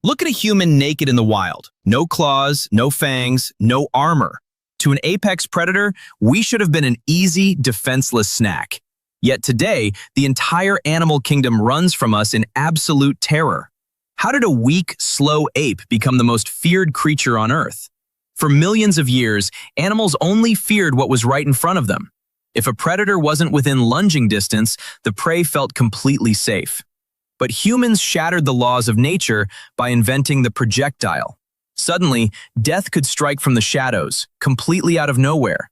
Look at a human naked in the wild. No claws, no fangs, no armor. To an apex predator, we should have been an easy, defenseless snack. Yet today, the entire animal kingdom runs from us in absolute terror. How did a weak, slow ape become the most feared creature on Earth? For millions of years, animals only feared what was right in front of them. If a predator wasn't within lunging distance, the prey felt completely safe. But humans shattered the laws of nature by inventing the projectile. Suddenly, death could strike from the shadows, completely out of nowhere.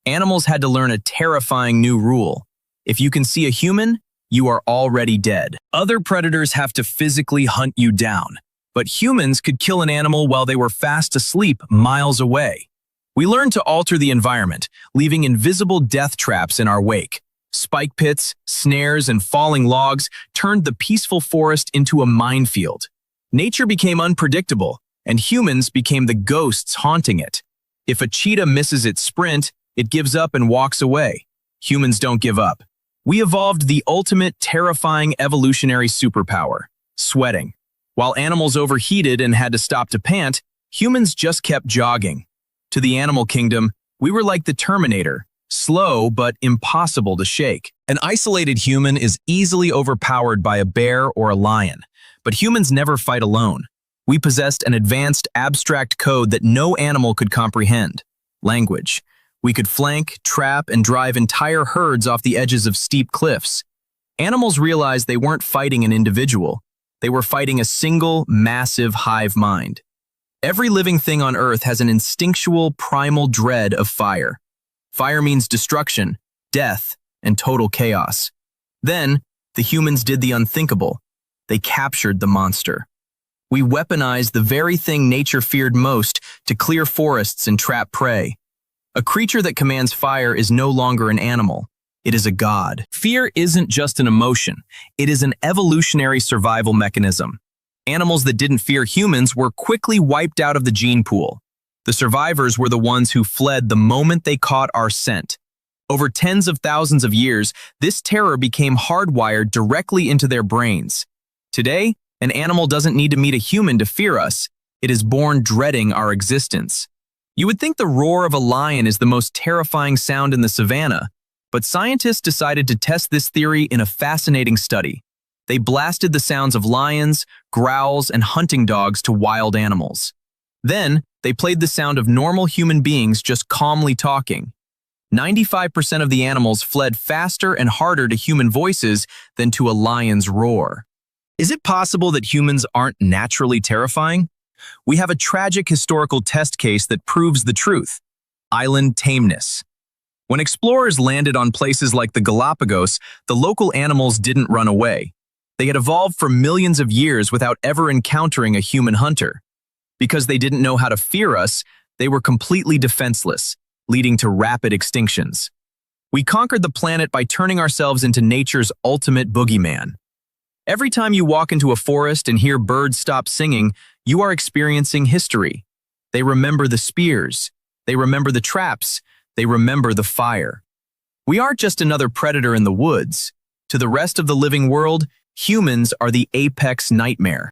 Animals had to learn a terrifying new rule. If you can see a human, you are already dead. Other predators have to physically hunt you down, but humans could kill an animal while they were fast asleep miles away. We learned to alter the environment, leaving invisible death traps in our wake. Spike pits, snares, and falling logs turned the peaceful forest into a minefield. Nature became unpredictable, and humans became the ghosts haunting it. If a cheetah misses its sprint, it gives up and walks away. Humans don't give up. We evolved the ultimate terrifying evolutionary superpower, sweating. While animals overheated and had to stop to pant, humans just kept jogging. To the animal kingdom, we were like the Terminator, slow but impossible to shake. An isolated human is easily overpowered by a bear or a lion, but humans never fight alone. We possessed an advanced, abstract code that no animal could comprehend: language. We could flank, trap, and drive entire herds off the edges of steep cliffs. Animals realized they weren't fighting an individual. They were fighting a single, massive hive mind. Every living thing on Earth has an instinctual, primal dread of fire. Fire means destruction, death, and total chaos. Then, the humans did the unthinkable. They captured the monster. We weaponized the very thing nature feared most to clear forests and trap prey. A creature that commands fire is no longer an animal. It is a god. Fear isn't just an emotion. It is an evolutionary survival mechanism. Animals that didn't fear humans were quickly wiped out of the gene pool. The survivors were the ones who fled the moment they caught our scent. Over tens of thousands of years, this terror became hardwired directly into their brains. Today, an animal doesn't need to meet a human to fear us. It is born dreading our existence. You would think the roar of a lion is the most terrifying sound in the savannah, but scientists decided to test this theory in a fascinating study. They blasted the sounds of lions, growls, and hunting dogs to wild animals. Then, they played the sound of normal human beings just calmly talking. 95% of the animals fled faster and harder to human voices than to a lion's roar. Is it possible that humans aren't naturally terrifying? We have a tragic historical test case that proves the truth: island tameness. When explorers landed on places like the Galapagos, the local animals didn't run away. They had evolved for millions of years without ever encountering a human hunter. Because they didn't know how to fear us, they were completely defenseless, leading to rapid extinctions. We conquered the planet by turning ourselves into nature's ultimate boogeyman. Every time you walk into a forest and hear birds stop singing, you are experiencing history. They remember the spears. They remember the traps. They remember the fire. We aren't just another predator in the woods. To the rest of the living world, humans are the apex nightmare.